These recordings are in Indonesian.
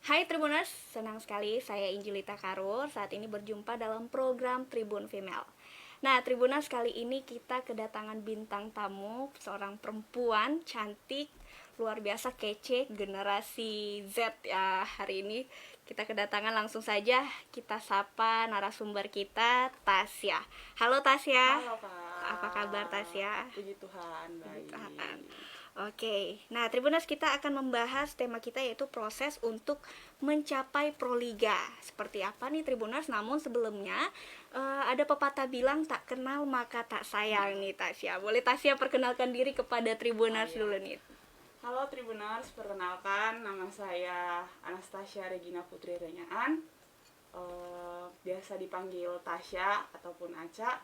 Hai Tribuners, senang sekali saya Injilita Karur saat ini berjumpa dalam program Tribun Female. Nah, Tribuners, kali ini kita kedatangan bintang tamu, seorang perempuan cantik, luar biasa kece, generasi Z ya. Hari ini kita kedatangan, langsung saja kita sapa narasumber kita, Tasya. Halo Tasya. Halo Kak. Apa kabar Tasya? Puji Tuhan, baik. Tuhan. Oke, nah Tribuners, kita akan membahas tema kita yaitu proses untuk mencapai proliga. Seperti apa nih Tribuners? Namun sebelumnya ada pepatah bilang tak kenal maka tak sayang nih Tasya. Boleh Tasya perkenalkan diri kepada Tribuners dulu nih. Halo Tribuners, perkenalkan nama saya Anastasia Regina Putri Renyaan. Biasa dipanggil Tasya ataupun Aca.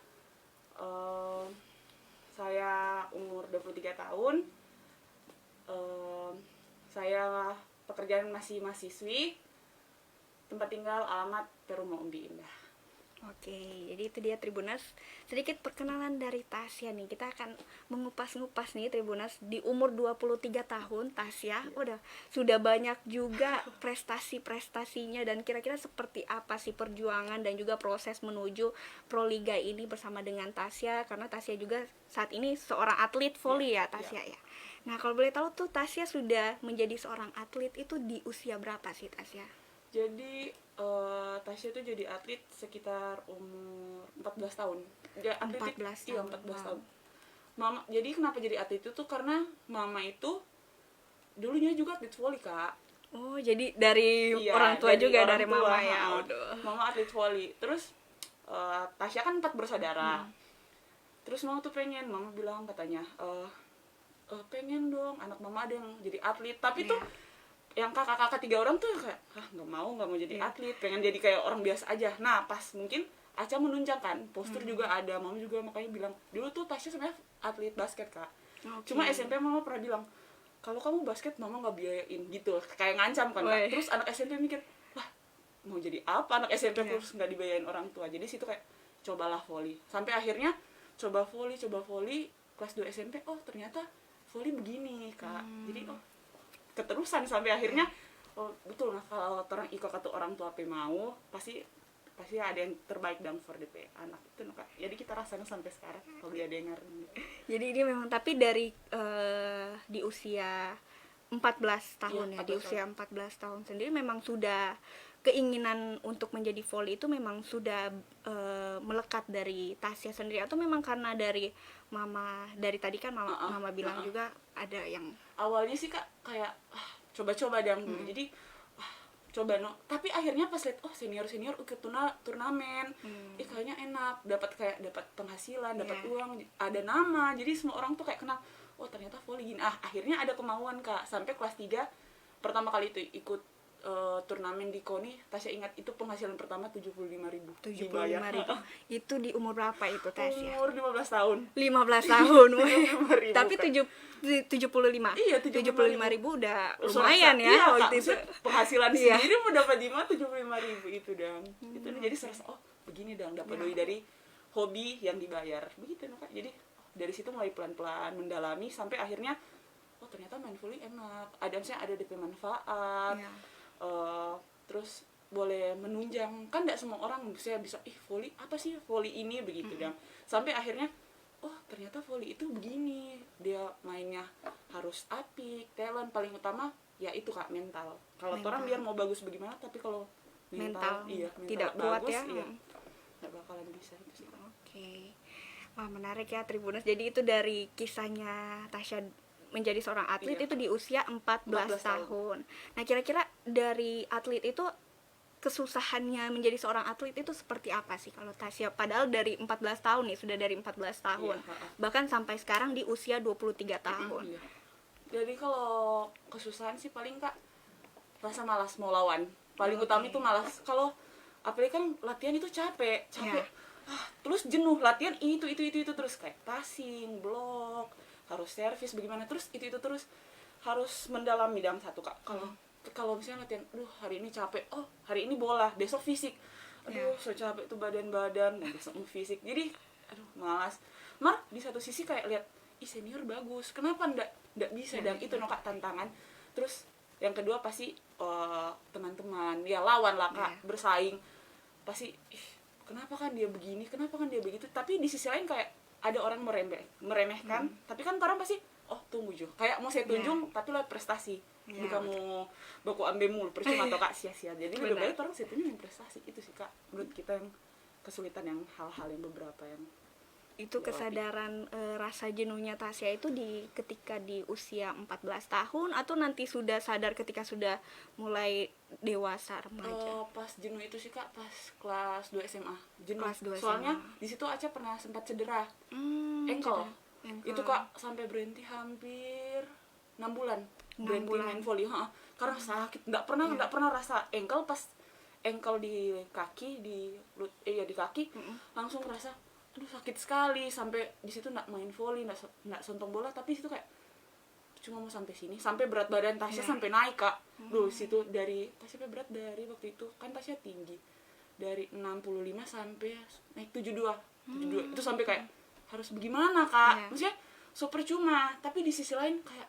Saya umur 23 tahun. Saya pekerjaan masih mahasiswi, tempat tinggal alamat Perumo Umbi Indah. Oke, jadi itu dia Tribuners, sedikit perkenalan dari Tasya nih. Kita akan mengupas-ngupas nih Tribuners, di umur 23 tahun Tasya sudah banyak juga prestasi-prestasinya, dan kira-kira seperti apa sih perjuangan dan juga proses menuju Proliga ini bersama dengan Tasya, karena Tasya juga saat ini seorang atlet voli ya Tasya ya. Nah, kalau boleh tahu tuh Tasya sudah menjadi seorang atlet itu di usia berapa sih Tasya? Jadi Tasya tuh jadi atlet sekitar umur 14 tahun. Atlet 14 iya, tahun. 14 tahun. Mama, jadi kenapa jadi atlet itu tuh karena mama itu dulunya juga atlet voli, Kak. Oh, jadi dari Iya, orang tua juga, orang dari tua, mama ya. Mama atlet voli. Terus Tasya kan 4 bersaudara. Terus mama tuh pengen, mama bilang katanya, pengen dong anak mama ada yang jadi atlet. Tapi tuh yang kakak-kakak 3 orang tuh kayak, nggak mau jadi atlet, pengen jadi kayak orang biasa aja. Nah, pas mungkin Aca menunjang kan, postur juga ada, mama juga makanya bilang, dulu tuh Tasya sebenarnya atlet basket, Kak. Okay. Cuma SMP mama pernah bilang, kalau kamu basket mama nggak biayain gitu, kayak ngancam kan, Kak. Terus anak SMP mikir, lah mau jadi apa anak SMP terus nggak dibayain orang tua. Jadi situ kayak cobalah voli, sampai akhirnya coba voli kelas 2 SMP, oh ternyata voli begini, Kak. Jadi keterusan sampai akhirnya betul nah, kalau orang ikut kata orang tua mau pasti ada yang terbaik dan for the anak itu, Kak. Jadi kita rasain sampai sekarang kalau dia dengar. Jadi ini memang, tapi dari di usia 14 tahun ya, 14 di usia 14 tahun sendiri memang sudah keinginan untuk menjadi voli itu memang sudah melekat dari Tasya sendiri, atau memang karena dari mama, dari tadi kan mama bilang juga ada yang awalnya sih, Kak, kayak coba-coba dong dulu. Jadi coba tapi akhirnya pas lihat senior ikut turnamen, kayaknya enak, dapat penghasilan, dapat uang, ada nama, jadi semua orang tuh kayak kenal, ternyata voli gini. Akhirnya ada kemauan, Kak, sampai kelas 3 pertama kali itu ikut turnamen di KONI. Tasya ingat itu penghasilan pertama 75.000. 75.000. Itu di umur berapa itu Tasya? Umur 15 tahun. 15 tahun. 75.000, Tapi Kak. 75. Iya, 75.000 udah lumayan ya. Iya, waktu Kak, itu. penghasilan sendiri mau dapat di mana 75.000 itu dong. Itu jadi serasa begini dong, dapat duit dari hobi yang dibayar. Begitu, Kak. Jadi dari situ mulai pelan-pelan mendalami sampai akhirnya ternyata main voli enak. Ada DP manfaat. Terus boleh menunjang, kan tidak semua orang bisa voli apa sih voli ini begitu dong. Sampai akhirnya ternyata voli itu begini, dia mainnya harus apik, talent, paling utama ya itu, Kak, mental. Kalau orang biar mau bagus bagaimana, tapi kalau mental tidak bagus, kuat ya, nggak bakalan bisa itu sih. Oke. Wah, menarik ya Tribuners. Jadi itu dari kisahnya Tasya menjadi seorang atlet itu di usia 14 tahun. Nah, kira-kira dari atlet itu kesusahannya menjadi seorang atlet itu seperti apa sih kalau Tasya? Padahal dari 14 tahun nih, sudah dari 14 tahun. Bahkan sampai sekarang di usia 23 tahun. Jadi kalau kesusahan sih paling, Kak, rasa malas mau lawan. Paling utama itu malas. Kalau apalagi kan latihan itu capek. Terus jenuh latihan itu terus kayak passing, blok, harus servis bagaimana, terus itu terus harus mendalami dalam satu, Kak. Kalau misalnya latihan, hari ini capek, hari ini bola, besok fisik, so capek tuh badan besok fisik, jadi malas. Di satu sisi kayak lihat senior bagus, kenapa ndak bisa, dan itu Kak tantangan. Terus yang kedua pasti teman-teman, ya lawan lah kak, bersaing pasti, kenapa kan dia begini, kenapa kan dia begitu, tapi di sisi lain kayak ada orang meremehkan, tapi kan orang pasti oh tunggu Jo, kayak mau saya tunjung tapi lewat prestasi, bukan mau baku ambil mulu percuma atau kak sia-sia, jadi lebih baik orang saya tunjung yang prestasi. Itu sih kak menurut kita yang kesulitan, yang hal-hal yang beberapa yang itu kesadaran rasa jenuhnya Tasya itu ketika di usia 14 tahun atau nanti sudah sadar ketika sudah mulai dewasa remaja? Pas jenuh itu sih kak pas kelas 2 SMA jenuh. Kelas 2 soalnya SMA. Di situ Aca pernah sempat cedera ankle. Itu kak sampai berhenti hampir 6 bulan berhenti main volley, karena sakit, nggak pernah rasa ankle. Pas ankle di kaki di kaki langsung rasa aduh sakit sekali, sampai di situ nggak main volley, nggak sentuh bola, tapi situ kayak cuma mau sampai sini, sampai berat badan Tasya sampai naik kak. Situ dari Tasya berat dari waktu itu kan Tasya tinggi dari 65 sampai naik 72 itu sampai kayak harus bagaimana kak, maksudnya so percuma, tapi di sisi lain kayak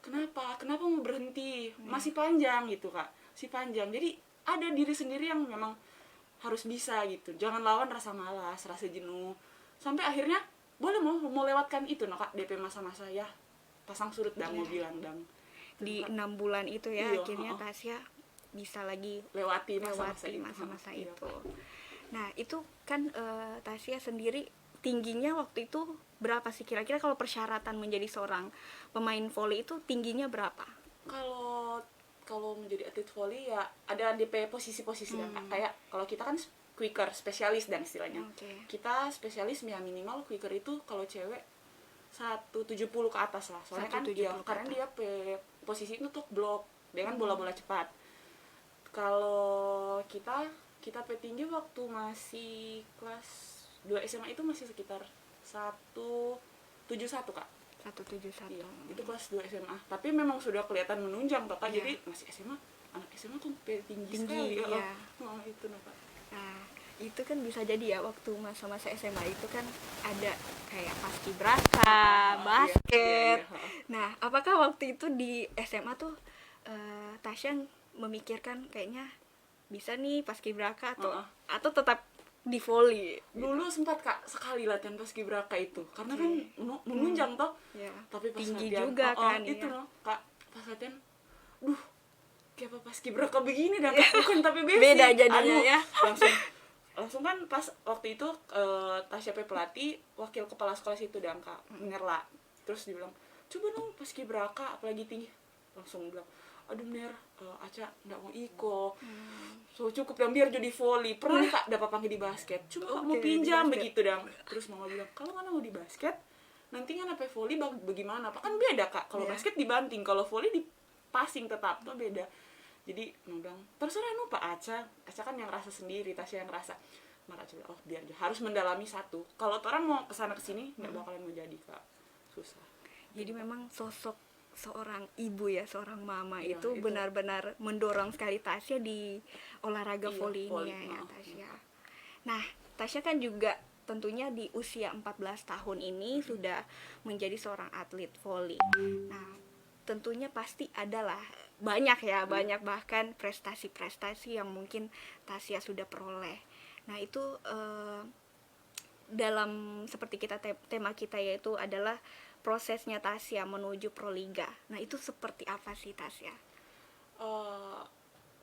kenapa mau berhenti, masih panjang gitu kak, masih panjang. Jadi ada diri sendiri yang memang harus bisa gitu, jangan lawan rasa malas, rasa jenuh, sampai akhirnya boleh mau lewatkan itu no kak, DP masa-masa ya pasang surut dang, mau bilang dang di 6 bulan itu ya. Akhirnya Tasya bisa lagi lewati masa-masa itu. Nah itu kan Tasya sendiri tingginya waktu itu berapa sih kira-kira kalau persyaratan menjadi seorang pemain volley itu tingginya berapa? Kalau menjadi atlet volley ya ada DP posisi-posisi dan kayak kalau kita kan quicker spesialis dan istilahnya. Kita spesialis ya minimal quicker itu kalau cewek 170 ke atas lah. Soalnya kan dia karena dia posisi itu tuh blok dengan bola-bola cepat. Kalau kita P tinggi waktu masih kelas 2 SMA itu masih sekitar 171 kak. 171. Iya, itu kelas 2 SMA. Tapi memang sudah kelihatan menunjang Kak. Jadi masih SMA, anak SMA tuh tinggi sekali ya. Itu Kak. Nah, itu kan bisa jadi ya waktu masa-masa SMA itu kan ada kayak paskibraka, basket. Nah, apakah waktu itu di SMA tuh Tasya memikirkan kayaknya bisa nih paskibraka atau tetap di volley? Dulu sempat kak sekali latihan paskibraka itu karena kan menunjang toh, tapi pas tinggi latihan, juga kan itu kak pas latihan kayak apa paskibraka begini dan kak, bukan tapi beda jadinya ya. langsung kan pas waktu itu Tasya pelatih wakil kepala sekolah situ dan kak Nerla, terus dibilang coba dong paskibraka apalagi tinggi, langsung bilang aduh Ner, Aca nggak mau ikut, so cukup dan biar jadi volley. Pernah kak dapat panggil di basket, cuma mau pinjam begitu dong. Terus mama bilang kalau mana mau di basket nanti kan apa volley bagaimana, apa kan beda kak, kalau basket dibanting, kalau volley di passing tetap tuh beda. Jadi mama bilang terserah nu Pak Aca kan yang rasa sendiri, Tasya yang rasa. Maka Aca bilang biar harus mendalami satu, kalau orang mau kesana kesini nggak bakalan mau jadi kak, susah. Jadi memang sosok seorang ibu ya, seorang mama itu benar-benar mendorong sekali Tasya di olahraga volley ini ya Tasya. Nah, Tasya kan juga tentunya di usia 14 tahun ini sudah menjadi seorang atlet volley. Nah, tentunya pasti adalah banyak bahkan prestasi-prestasi yang mungkin Tasya sudah peroleh. Nah, itu dalam seperti kita tema kita yaitu adalah prosesnya Tasya menuju Proliga. Nah, itu seperti apa sih Tasya?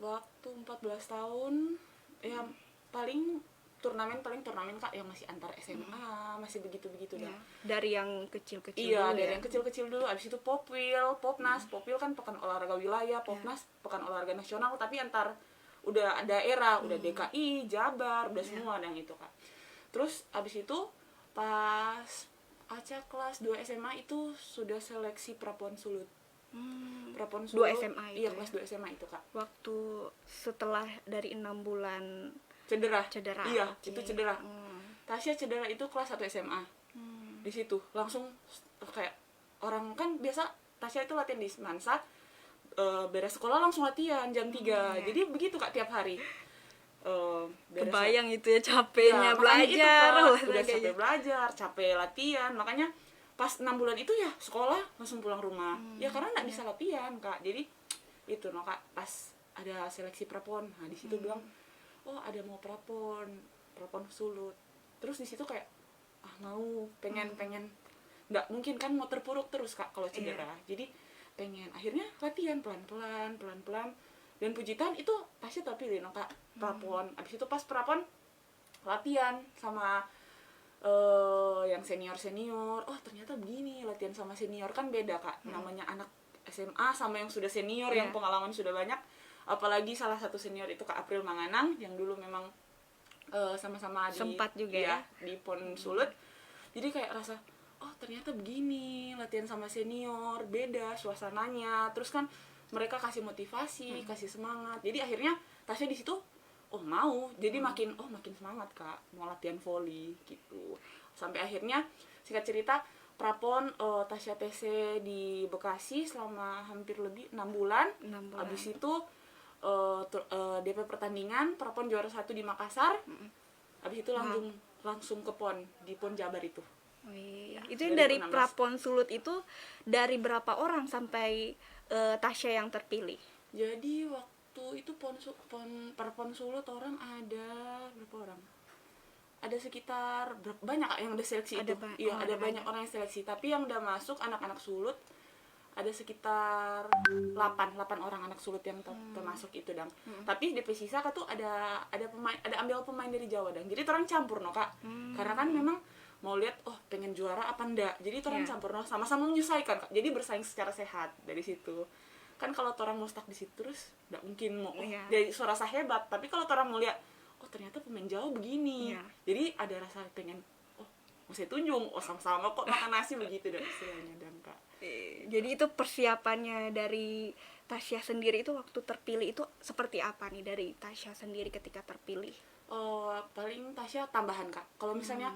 Waktu 14 tahun ya paling turnamen kak yang masih antar SMA, masih begitu-begitu dah. Dari yang kecil-kecil dulu. Dari yang kecil-kecil dulu. Abis itu Popnas, Popil kan pekan olahraga wilayah, Popnas pekan olahraga nasional, tapi antar udah daerah, udah DKI, Jabar, udah semua yang itu kak. Terus abis itu pas Aca kelas 2 SMA itu sudah seleksi Prapon Sulut. Prapon Sulut 2 SMA itu. Iya, kelas 2 SMA itu, Kak. Waktu setelah dari 6 bulan cedera. Iya, okay. Itu cedera. Tasya cedera itu kelas 1 SMA. Di situ langsung kayak orang kan biasa Tasya itu latihan di Mansa. Beres sekolah langsung latihan jam 3. Jadi begitu Kak tiap hari. Kebayang itu ya capeknya belajar, udah capek belajar, capek latihan, makanya pas 6 bulan itu ya sekolah langsung pulang rumah ya karena nggak bisa latihan kak, jadi itu no kak, pas ada seleksi prapon, nah di situ bilang oh ada mau prapon sulut, terus di situ kayak mau pengen nggak mungkin kan mau terpuruk terus kak kalau cedera. Jadi pengen, akhirnya latihan pelan-pelan dan puji Tuhan itu Tasya terpilih no kak prapon. Abis itu pas prapon latihan sama yang senior oh ternyata begini latihan sama senior kan beda kak. Namanya anak SMA sama yang sudah senior yang pengalaman sudah banyak, apalagi salah satu senior itu Kak April Manganang yang dulu memang sama-sama di sempat juga ya di PON Sulut. Jadi kayak rasa oh ternyata begini latihan sama senior, beda suasananya. Terus kan mereka kasih motivasi, kasih semangat. Jadi akhirnya Tasya di situ mau. Jadi makin semangat Kak mau latihan volley gitu. Sampai akhirnya singkat cerita prapon Tasya TC di Bekasi selama hampir lebih 6 bulan. Habis itu DP pertandingan prapon juara 1 di Makassar. Habis itu langsung ke PON di PON Jabar itu. Itu dari prapon Sulut itu dari berapa orang sampai Tasya yang terpilih? Jadi waktu itu prapon Sulut orang ada berapa orang? Ada sekitar banyak yang udah seleksi itu. Iya, ada banyak orang yang seleksi, tapi yang udah masuk anak-anak Sulut ada sekitar 8 orang anak Sulut yang termasuk itu dang. Tapi DP sisa tuh ada pemain, ada ambil pemain dari Jawa dang. Jadi orang campur no kak. Karena kan memang mau lihat pengen juara apa enggak. Jadi orang campur no, sama-sama menyesuaikan kak. Jadi bersaing secara sehat dari situ. Kan kalau orang mau stuck di situ terus enggak mungkin mau jadi suara hebat. Tapi kalau orang mau lihat ternyata pemain Jawa begini. Jadi ada rasa pengen mau saya tunjung, sama-sama kok makan nasi begitu dan istilahnya dan kak. Jadi itu persiapannya dari Tasya sendiri itu waktu terpilih itu seperti apa nih dari Tasya sendiri ketika terpilih? Paling Tasya tambahan kak. Kalau misalnya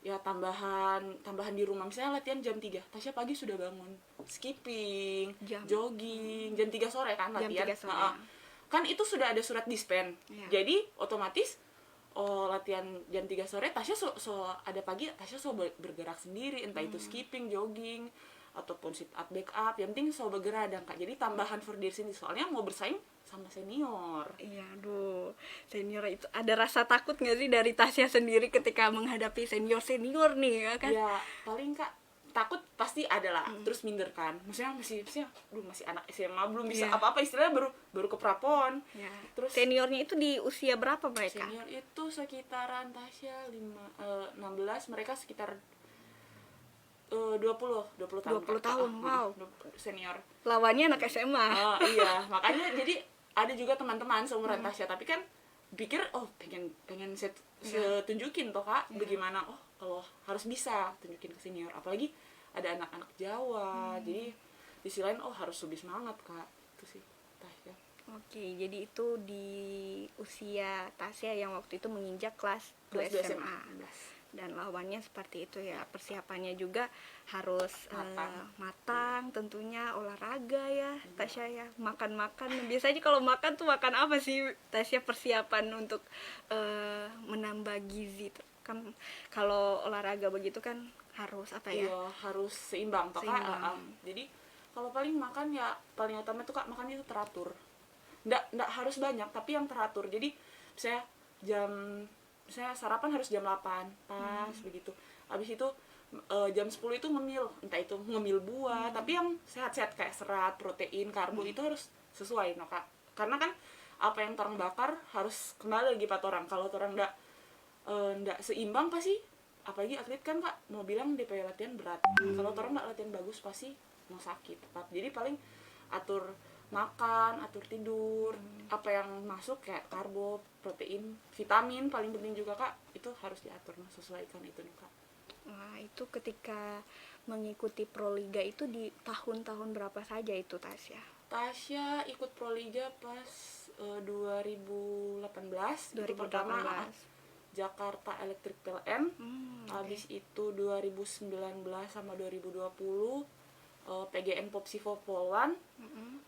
ya tambahan di rumah, misalnya latihan jam 3, Tasya pagi sudah bangun, skipping, jogging, jam 3 sore kan latihan. Jam 3 sore. Kan itu sudah ada surat dispen. Jadi otomatis latihan jam 3 sore Tasya ada pagi Tasya bergerak sendiri, entah itu skipping, jogging ataupun sit up, back up, yang penting bergerak dan kak. Jadi tambahan for diri sendiri, soalnya mau bersaing sama senior. Iya, aduh, senior itu ada rasa takut nggak sih dari Tasya sendiri ketika menghadapi senior nih ya kan? Ya paling kak takut pasti ada lah, terus minder kan, maksudnya masih anak SMA, belum bisa apa-apa, istilahnya baru ke prapon. Terus seniornya itu di usia berapa mereka? Senior itu sekitaran Tasya 16, mereka sekitar 20 tahun. 20 tahun, wow. Senior. Lawannya anak SMA. Iya, makanya jadi ada juga teman-teman seumuran Tasya, tapi kan pikir pengen saya tunjukin toh kak, bagaimana kalau harus bisa tunjukin ke senior, apalagi ada anak-anak Jawa. Jadi di sisi lain harus lebih semangat kak, itu sih Tasya. Oke, jadi itu di usia Tasya yang waktu itu menginjak kelas 2 SMA. Dan lawannya seperti itu ya, persiapannya juga harus matang tentunya, olahraga ya Tasya ya, makan biasanya kalau makan tuh makan apa sih Tasya persiapan untuk menambah gizi tuh kan, kalau olahraga begitu kan harus apa ya? Iya, harus seimbang toh kak. Jadi kalau paling makan ya paling utama tuh kak, makan itu teratur, nggak harus banyak tapi yang teratur. Jadi saya sarapan harus jam 8 pas begitu. Habis itu jam 10 itu ngemil, entah itu ngemil buah, tapi yang sehat-sehat kayak serat, protein, karbo itu harus sesuai no kak. Karena kan apa yang orang bakar harus kembali lagi pada orang. Kalau orang nggak seimbang pasti, apalagi atlet kan kak mau bilang DP latihan berat. Kalau orang nggak latihan bagus pasti mau sakit. Jadi paling atur makan, atur tidur, apa yang masuk kayak karbo, protein, vitamin paling penting juga kak, itu harus diatur, sesuaikan itu nih kak. Wah, itu ketika mengikuti Proliga itu di tahun-tahun berapa saja itu Tasya? Tasya ikut Proliga pas 2018. Itu pertama Jakarta Electric PLN. Habis itu 2019 sama 2020 PGN Popsivo Polwan.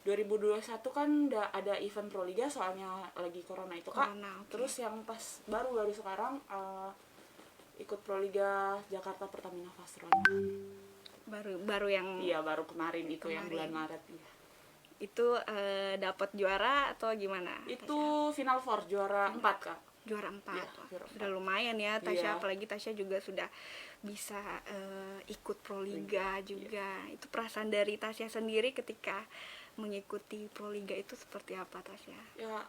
2021 kan udah ada event Proliga soalnya lagi corona itu kak. Terus yang pas baru sekarang ikut Proliga Jakarta Pertamina Fast Run. Baru yang baru kemarin itu yang bulan Maret ya. Itu dapat juara atau gimana? Itu final four, juara 4 Kak. Juara 4. Iya, juara 4. Udah lumayan ya Tasya, Iya. apalagi Tasya juga sudah bisa ikut Proliga juga. Itu perasaan dari Tasya sendiri ketika mengikuti Proliga itu seperti apa Tasya? Ya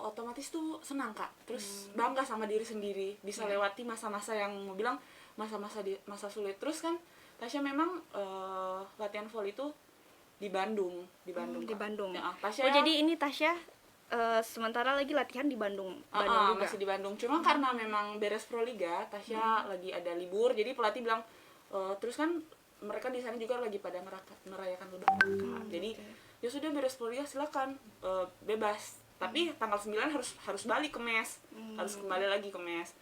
otomatis tuh senang Kak, terus bangga sama diri sendiri bisa Iya. lewati masa-masa yang mau bilang masa sulit. Terus kan Tasya memang latihan volley itu di Bandung, Di Kak. Bandung. Ya, Tasya Oh jadi ini Tasya sementara lagi latihan di Bandung juga. masih di Bandung. Cuma karena memang beres Proliga, Tasya lagi ada libur, jadi pelatih bilang terus kan mereka di sana juga lagi pada merayakan Lebaran. Jadi ya sudah beres Proliga silakan bebas. Tapi tanggal 9 harus balik ke mes. Harus kembali lagi ke mes.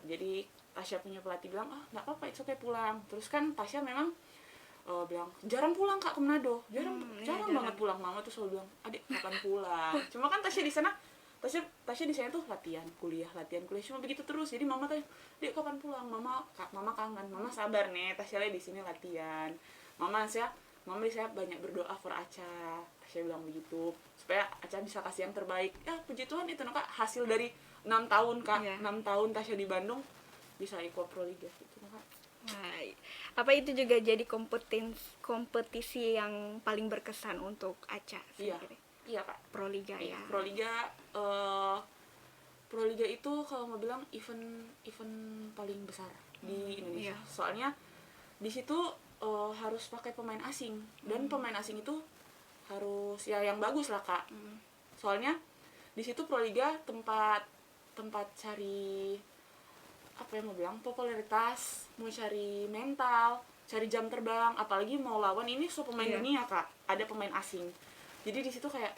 Jadi Tasya punya pelatih bilang, nggak apa-apa, itu kayak pulang. Terus kan Tasya memang bilang jarang pulang Kak ke Manado, jarang banget pulang. Mama tuh selalu bilang, adik kapan pulang. Cuma kan Tasya di sana Tasya di sana tuh latihan kuliah cuma begitu terus. Jadi mama tanya, dek kapan pulang? Mama kangen, mama sabar nih, Tasya di sini latihan. Mama di saya banyak berdoa for Aca. Tasya bilang begitu supaya Aca bisa kasih yang terbaik. Ya puji Tuhan itu Kak, hasil dari 6 tahun Kak. Iya. 6 tahun Tasya di Bandung bisa ikut Proliga gitu Kak. Nah, apa itu juga jadi kompetisi yang paling berkesan untuk Aca sendiri? Iya Kak. Proliga ya. Proliga itu kalau mau bilang event paling besar di Indonesia. Iya. Soalnya di situ harus pakai pemain asing, dan pemain asing itu harus ya yang bagus lah Kak. Soalnya di situ Proliga tempat cari apa yang mau bilang popularitas, mau cari mental, cari jam terbang, apalagi mau lawan ini pemain Iya. dunia Kak, ada pemain asing. Jadi di situ kayak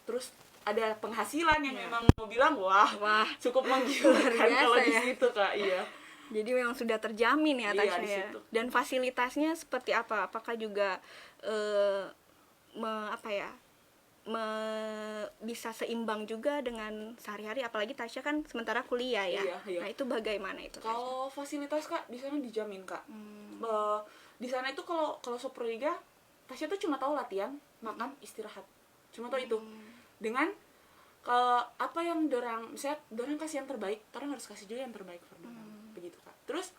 terus ada penghasilan yang Iya. memang mau bilang wah cukup Luar menggiurkan biasa kalau di ya. situ Kak. Iya. Jadi memang sudah terjamin ya Iya, Tasya di ya. situ. Dan fasilitasnya seperti apa? Apakah juga bisa seimbang juga dengan sehari-hari, apalagi Tasya kan sementara kuliah ya. Iya. Nah, itu bagaimana itu Tasya? Kalau fasilitas Kak di sana dijamin Kak. Di sana itu kalau Proliga Tasya tuh cuma tahu latihan, makan, istirahat. Cuma tahu itu. Dengan apa yang misalnya dorang kasih yang terbaik, orang harus kasih juga yang terbaik for dorang. Begitu Kak. Terus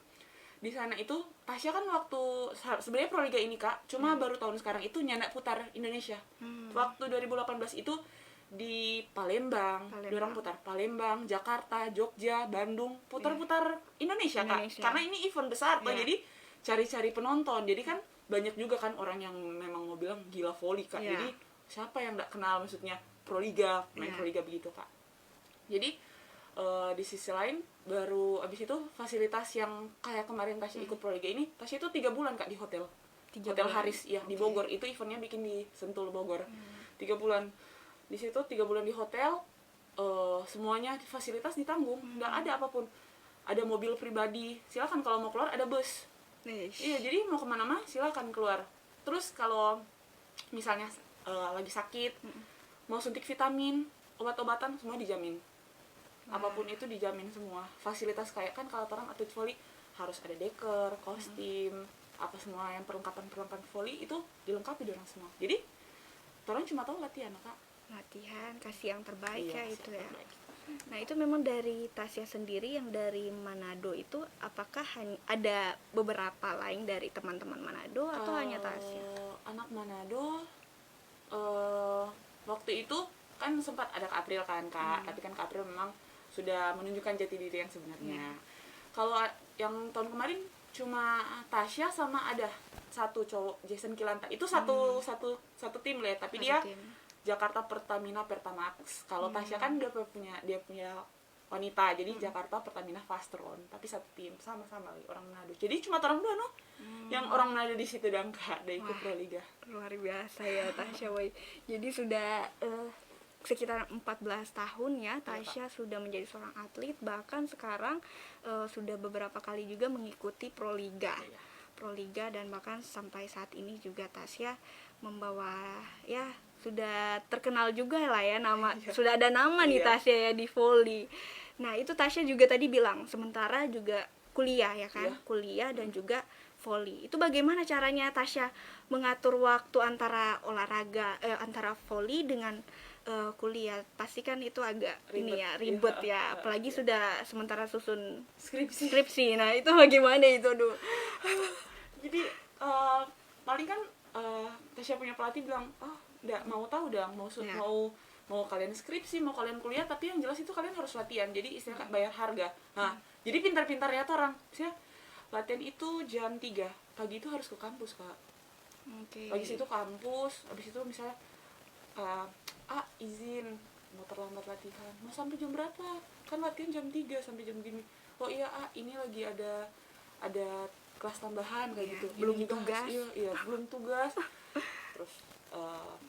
di sana itu Tasya kan waktu sebenarnya Proliga ini Kak cuma baru tahun sekarang itu nyanda putar Indonesia. Waktu 2018 itu di Palembang. Dorang putar Palembang, Jakarta, Jogja, Bandung, putar-putar Indonesia Kak. Karena ini event besar Kak. Jadi cari-cari penonton. Jadi kan banyak juga kan orang yang memang mau bilang gila volley Kak. Jadi siapa yang nggak kenal maksudnya Proliga, main Proliga begitu Kak. Jadi di sisi lain baru abis itu fasilitas yang kayak kemarin Tasya ikut Proliga ini, Tasya itu 3 bulan Kak di hotel. Hotel Haris ya di Bogor. Itu eventnya bikin di Sentul Bogor. 3 bulan. Di situ 3 bulan di hotel, semuanya fasilitas ditanggung, nggak ada apapun. Ada mobil pribadi, silakan kalau mau keluar ada bus. Iya, jadi mau kemana-mana silakan keluar. Terus kalau misalnya lagi sakit, mau suntik vitamin, obat-obatan semua dijamin. Apapun itu dijamin semua. Fasilitas kayak kan kalau orang atlet volley harus ada deker, kostum, apa semua yang perlengkapan volley itu dilengkapi dengan semua. Jadi orang cuma tahu latihan Kak. Latihan, kasih yang terbaik ya itu ya. Terbaik. Nah, itu memang dari Tasya sendiri yang dari Manado itu, apakah ada beberapa lain dari teman-teman Manado atau hanya Tasya? Anak Manado waktu itu kan sempat ada Kak April kan Kak, tapi kan Kak April memang sudah menunjukkan jati diri yang sebenarnya. Kalau yang tahun kemarin cuma Tasya sama ada satu cowok Jason Kilanta. Itu satu tim lah ya, tapi dia Tim. Jakarta Pertamax. Kalau Tasya kan dia punya wanita, jadi Jakarta Pertamina Fastron, tapi satu tim sama-sama lagi orang Manado. Jadi cuma orang dua yang orang Manado di situ dan Kak, dari ikut Proliga. Luar biasa ya Tasya woy. Jadi sudah sekitar 14 tahun ya Tasya sudah menjadi seorang atlet, bahkan sekarang sudah beberapa kali juga mengikuti Proliga. Proliga, dan bahkan sampai saat ini juga Tasya membawa ya sudah terkenal juga lah ya nama, sudah ada nama nih Tasya ya di volley. Nah, itu Tasya juga tadi bilang sementara juga kuliah ya kan, Iya. kuliah dan juga voli. Itu bagaimana caranya Tasya mengatur waktu antara olahraga antara voli dengan kuliah? Pasti kan itu agak ini ya, ribet ya, apalagi iya. sudah sementara susun Skripsi. skripsi. Nah, itu bagaimana itu, Duh? Jadi paling kan Tasya punya pelatih bilang, oh nggak mau tahu dong, Ya. mau kalian skripsi, mau kalian kuliah, tapi yang jelas itu kalian harus latihan. Jadi istilahnya bayar harga. Nah, jadi pintar-pintarnya tuh orang, misalnya latihan itu jam 3 pagi itu harus ke kampus, Kak. Oke. Habis itu kampus, habis itu misalnya izin mau terlambat latihan, mau sampai jam berapa, kan latihan jam 3 sampai jam gini. Oh iya ini lagi ada kelas tambahan kayak Iya, gitu. belum Ini juga tugas. iya belum tugas. Terus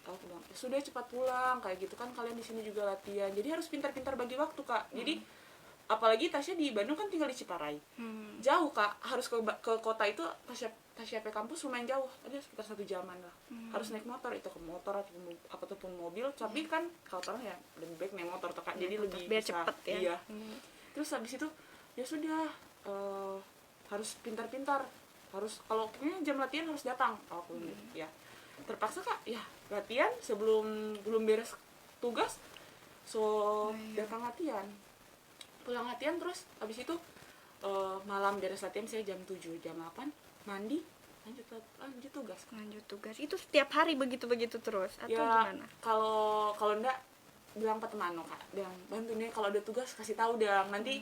aku bilang sudah cepat pulang kayak gitu kan, kalian di sini juga latihan, jadi harus pintar-pintar bagi waktu, Kak. Jadi apalagi Tasya di Bandung kan tinggal di Ciparai, jauh, Kak. Harus ke kota itu Tasya ke kampus lumayan jauh, ada sekitar 1 jaman lah. Harus naik motor, itu ke motor ataupun mobil, tapi kan kalau orang ya lebih baik naik motor tuh, Kak. Jadi Naik motor, lebih biar bisa, cepet ya. iya. Terus habis itu ya sudah, harus pintar-pintar, harus kalau kayaknya jam latihan harus datang. Aku ya terpaksa, Kak, ya latihan sebelum belum beres tugas, datang latihan, pulang latihan, terus habis itu malam beres latihan saya jam 7 jam 8 mandi, lanjut tugas. Lanjut tugas. Itu setiap hari begitu-begitu terus atau Ya gimana? kalau enggak bilang Pak Temano, Kak, dan bantu nih kalau ada tugas kasih tahu dong nanti.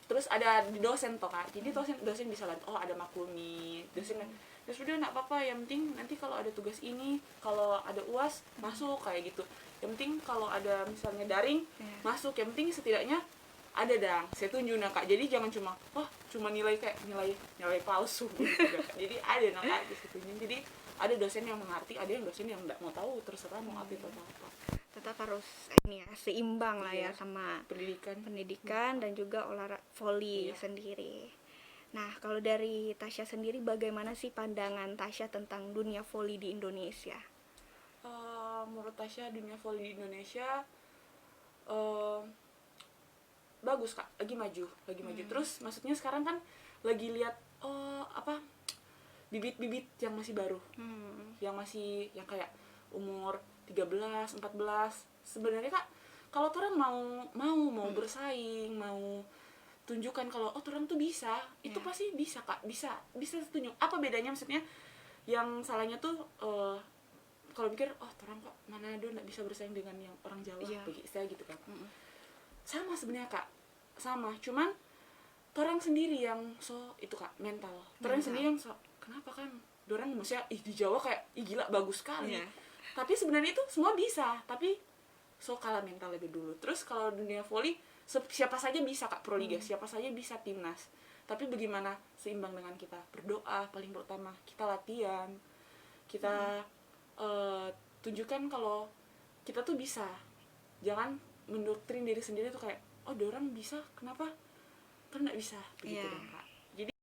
Terus ada di dosen toh, Kak, jadi dosen bisa lihat, oh ada maklumi, dosen ya sudah nggak apa-apa, yang penting nanti kalau ada tugas ini, kalau ada UAS masuk kayak gitu, yang penting kalau ada misalnya daring masuk, yang penting setidaknya ada dong saya tunjuk, Kak. Jadi jangan cuma nilai kayak nilai palsu gitu, Kak. Jadi ada Kak disitunya. Jadi ada dosen yang mengerti, ada yang dosen yang nggak mau tahu, terserah mau apa atau apa. Tetap harus ini ya, seimbang lah ya Iya. sama pendidikan dan juga olahraga voli Iya. sendiri. Nah, kalau dari Tasya sendiri bagaimana sih pandangan Tasya tentang dunia voli di Indonesia? Menurut Tasya dunia voli di Indonesia bagus, Kak, lagi maju. Terus maksudnya sekarang kan lagi lihat bibit-bibit yang masih baru, yang kayak umur 13, 14. Sebenarnya, Kak, kalau orang mau bersaing, mau tunjukkan kalau orang tuh bisa, itu pasti bisa, Kak. Bisa tunjuk. Apa bedanya, maksudnya yang salahnya tuh kalau pikir orang kok Manado nggak bisa bersaing dengan yang orang Jawa, bagi saya gitu kan. Sama sebenarnya, Kak, sama, cuman orang sendiri yang itu, Kak, mental. Orang sendiri yang kenapa kan dorang maksudnya di Jawa kayak gila bagus sekali. Tapi sebenarnya itu semua bisa, tapi kalah mental lebih dulu. Terus kalau dunia voli siapa saja bisa, Kak, Proliga, siapa saja bisa timnas. Tapi bagaimana seimbang dengan kita berdoa paling pertama, kita latihan, kita tunjukkan kalau kita tuh bisa. Jangan mendoktrin diri sendiri tuh kayak dorang bisa, kenapa kan nggak bisa begitu dong, Kak. Jadi